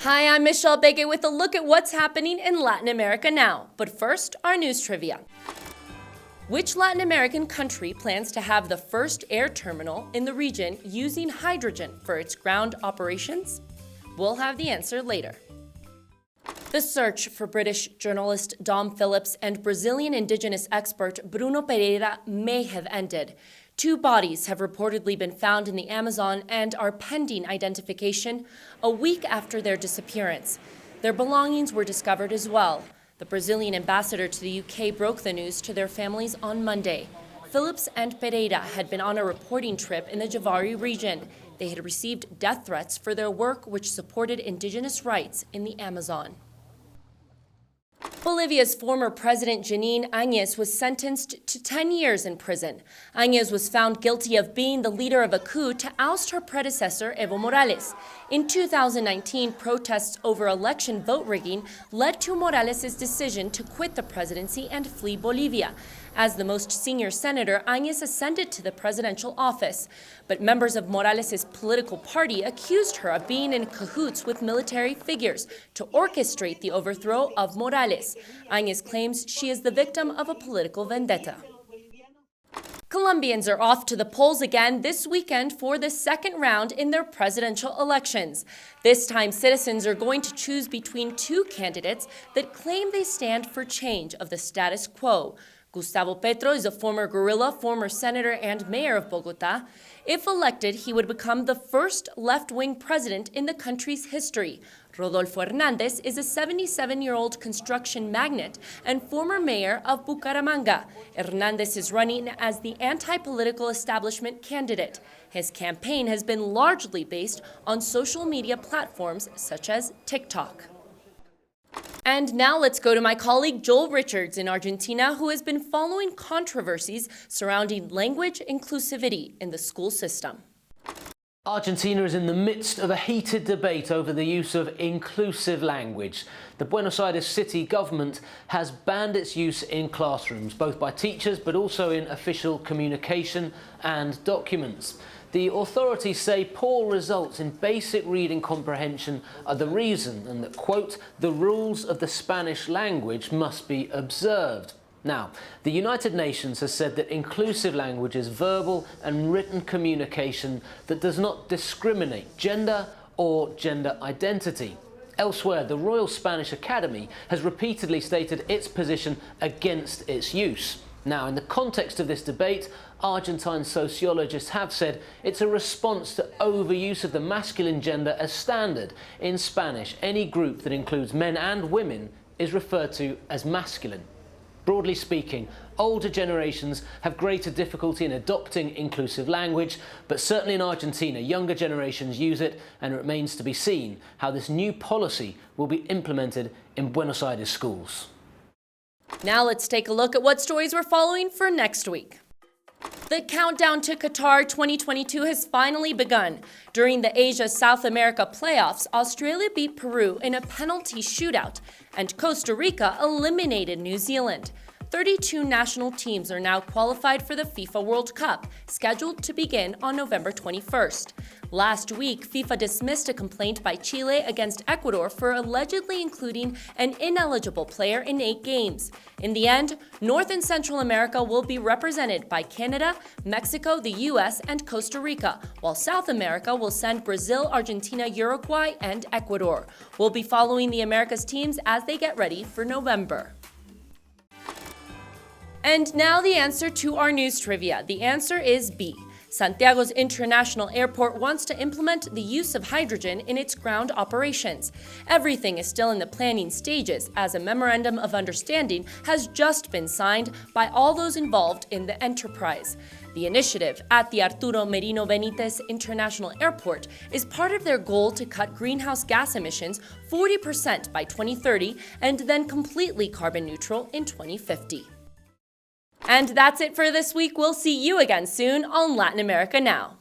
Hi, I'm Michelle Bege with a look at what's happening in Latin America now. But first, our news trivia. Which Latin American country plans to have the first air terminal in the region using hydrogen for its ground operations? We'll have the answer later. The search for British journalist Dom Phillips and Brazilian indigenous expert Bruno Pereira may have ended. 2 bodies have reportedly been found in the Amazon and are pending identification a week after their disappearance. Their belongings were discovered as well. The Brazilian ambassador to the UK broke the news to their families on Monday. Phillips and Pereira had been on a reporting trip in the Javari region. They had received death threats for their work, which supported indigenous rights in the Amazon. Bolivia's former president Janine Áñez was sentenced to 10 years in prison. Áñez was found guilty of being the leader of a coup to oust her predecessor Evo Morales. In 2019, protests over election vote rigging led to Morales' decision to quit the presidency and flee Bolivia. As the most senior senator, Áñez ascended to the presidential office. But members of Morales' political party accused her of being in cahoots with military figures to orchestrate the overthrow of Morales. Áñez claims she is the victim of a political vendetta. Colombians are off to the polls again this weekend for the second round in their presidential elections. This time, citizens are going to choose between 2 candidates that claim they stand for change of the status quo. Gustavo Petro is a former guerrilla, former senator and mayor of Bogotá. If elected, he would become the first left-wing president in the country's history. Rodolfo Hernández is a 77-year-old construction magnate and former mayor of Bucaramanga. Hernández is running as the anti-political establishment candidate. His campaign has been largely based on social media platforms such as TikTok. And now let's go to my colleague Joel Richards in Argentina, who has been following controversies surrounding language inclusivity in the school system. Argentina is in the midst of a heated debate over the use of inclusive language. The Buenos Aires city government has banned its use in classrooms, both by teachers but also in official communication and documents. The authorities say poor results in basic reading comprehension are the reason, and that, quote, the rules of the Spanish language must be observed. Now, the United Nations has said that inclusive language is verbal and written communication that does not discriminate gender or gender identity. Elsewhere, the Royal Spanish Academy has repeatedly stated its position against its use. Now, in the context of this debate, Argentine sociologists have said it's a response to overuse of the masculine gender as standard. In Spanish, any group that includes men and women is referred to as masculine. Broadly speaking, older generations have greater difficulty in adopting inclusive language, but certainly in Argentina, younger generations use it, and it remains to be seen how this new policy will be implemented in Buenos Aires schools. Now let's take a look at what stories we're following for next week. The countdown to Qatar 2022 has finally begun. During the Asia-South America playoffs, Australia beat Peru in a penalty shootout, and Costa Rica eliminated New Zealand. 32 national teams are now qualified for the FIFA World Cup, scheduled to begin on November 21st. Last week, FIFA dismissed a complaint by Chile against Ecuador for allegedly including an ineligible player in 8 games. In the end, North and Central America will be represented by Canada, Mexico, the US, and Costa Rica, while South America will send Brazil, Argentina, Uruguay, and Ecuador. We'll be following the Americas teams as they get ready for November. And now the answer to our news trivia. The answer is B. Santiago's International Airport wants to implement the use of hydrogen in its ground operations. Everything is still in the planning stages, as a memorandum of understanding has just been signed by all those involved in the enterprise. The initiative at the Arturo Merino Benitez International Airport is part of their goal to cut greenhouse gas emissions 40% by 2030 and then completely carbon neutral in 2050. And that's it for this week. We'll see you again soon on Latin America Now.